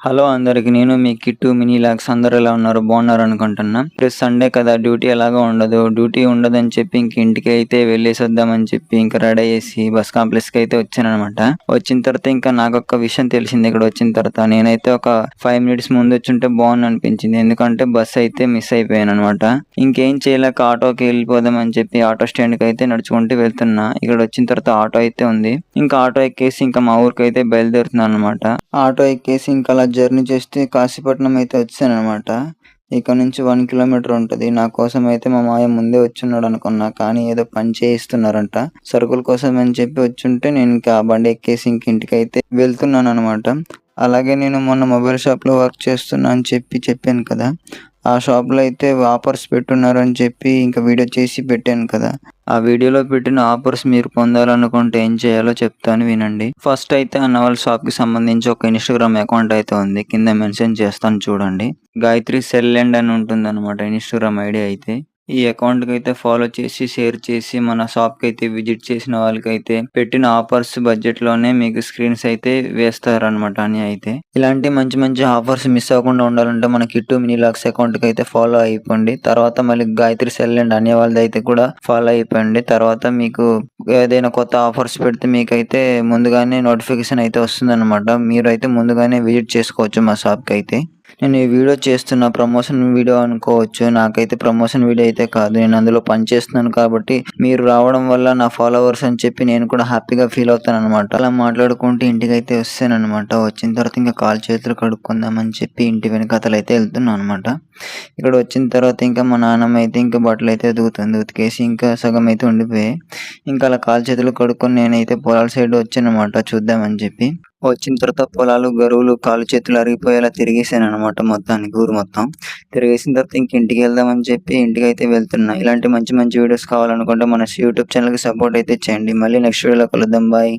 Hello అందరికి. నేను మీ kit mini lakhs. అందరూ ఎలా ఉన్నారు? బాగున్నారు అనుకుంటున్నా. రేపు సండే కదా, డ్యూటీ ఎలాగో ఉండదు. డ్యూటీ ఉండదని చెప్పి ఇంటికి అయితే వెళ్ళేసొద్దామని చెప్పి ఇంకా రెడీ అయ్యేసి బస్ కాంప్లెక్స్కి అయితే వచ్చానమాట. వచ్చిన తర్వాత ఇంకా నాకు ఒక విషయం తెలిసింది. ఇక్కడ వచ్చిన తర్వాత నేనైతే ఒక 5 మినిట్స్ ముందు వచ్చుంటే బాగుంది అనిపించింది. ఎందుకంటే బస్ అయితే మిస్ అయిపోయాను అనమాట. ఇంకేం చేయలేక ఆటోకి వెళ్ళిపోదాం అని చెప్పి ఆటో స్టాండ్కి అయితే నడుచుకుంటూ వెళ్తున్నా. ఇక్కడ వచ్చిన తర్వాత ఆటో అయితే ఉంది. ఇంకా ఆటో ఎక్కేసి ఇంకా మా ఊరికి అయితే బయలుదేరుతున్నాను అనమాట. ఆటో ఎక్కేసి ఇంకా అలా జర్నీ చేస్తే కాశీపట్నం అయితే వచ్చాననమాట. ఇక్కడ నుంచి 1 కిలోమీటర్ ఉంటుంది. నా కోసం అయితే మా మాయ ముందే వచ్చున్నాడు అనుకున్నా, కానీ ఏదో పని చేయిస్తున్నారంట. సరుకుల కోసం అని చెప్పి వచ్చుంటే నేను ఇంకా ఆ బండి ఎక్కేసి ఇంటికి అయితే వెళ్తున్నాను అనమాట. అలాగే నేను మొన్న మొబైల్ షాప్లో వర్క్ చేస్తున్నా అని చెప్పాను కదా, ఆ షాప్లో అయితే ఆఫర్స్ పెట్టున్నారని చెప్పి ఇంకా వీడియో చేసి పెట్టాను కదా. ఆ వీడియోలో పెట్టిన ఆఫర్స్ మీరు పొందాలనుకుంటే ఏం చేయాలో చెప్తాను వినండి. ఫస్ట్ అయితే అన్నవాళ్ళ షాప్కి సంబంధించి ఒక ఇన్స్టాగ్రామ్ అకౌంట్ అయితే ఉంది, కింద మెన్షన్ చేస్తాను చూడండి. గాయత్రి సెల్ అని ఉంటుంది అనమాట ఇన్స్టాగ్రామ్ ఐడి అయితే. ఈ అకౌంట్కి అయితే ఫాలో చేసి షేర్ చేసి మన షాప్కి అయితే విజిట్ చేసిన వాళ్ళకైతే పెట్టిన ఆఫర్స్ బడ్జెట్లోనే మీకు స్క్రీన్స్ అయితే వేస్తారనమాట అని అయితే. ఇలాంటి మంచి మంచి ఆఫర్స్ మిస్ అవ్వకుండా ఉండాలంటే మన కిట్టు మినీ లాక్స్ అకౌంట్కి అయితే ఫాలో అయిపోండి. తర్వాత మళ్ళీ గాయత్రి సెల్ అనే వాళ్ళది అయితే కూడా ఫాలో అయిపోండి. తర్వాత మీకు ఏదైనా కొత్త ఆఫర్స్ పెడితే మీకైతే ముందుగానే నోటిఫికేషన్ అయితే వస్తుందన్నమాట. మీరు అయితే ముందుగానే విజిట్ చేసుకోవచ్చు మా షాప్కి అయితే. నేను ఈ వీడియో చేస్తున్న ప్రమోషన్ వీడియో అనుకోవచ్చు. నాకైతే ప్రమోషన్ వీడియో అయితే కాదు. నేను అందులో పని చేస్తున్నాను కాబట్టి మీరు రావడం వల్ల నా ఫాలోవర్స్ అని చెప్పి నేను కూడా హ్యాపీగా ఫీల్ అవుతాను అనమాట. అలా మాట్లాడుకుంటూ ఇంటికైతే వస్తానన్నమాట. వచ్చిన తర్వాత ఇంకా కాలు చేతులు కడుక్కుందామని చెప్పి ఇంటి వెనకాతలు అయితే వెళ్తున్నాను అనమాట. ఇక్కడ వచ్చిన తర్వాత ఇంకా మా నాన్నమ్మ అయితే ఇంకా బట్టలు అయితే ఉతుకుతుంది. ఉతికేసి ఇంకా సగం అయితే ఉండిపోయాయి. ఇంకా అలా కాలు చేతులు కడుక్కొని నేనైతే పొలాల సైడ్ వచ్చానమాట చూద్దామని చెప్పి. వచ్చిన తర్వాత పొలాలు, గరువులు, కాళ్ళు చేతులు అరిగిపోయేలా తిరిగేసాను అనమాట మొత్తానికి, ఊరు మొత్తం తిరిగేసిన తర్వాత ఇంటికి వెళ్దామని చెప్పి ఇంటికి అయితే వెళ్తున్నా. ఇలాంటి మంచి మంచి వీడియోస్ కావాలనుకుంటే మన యూట్యూబ్ ఛానల్కి సపోర్ట్ అయితే చేయండి. మళ్ళీ నెక్స్ట్ వీడియోలో కలుద్దాం. బాయ్.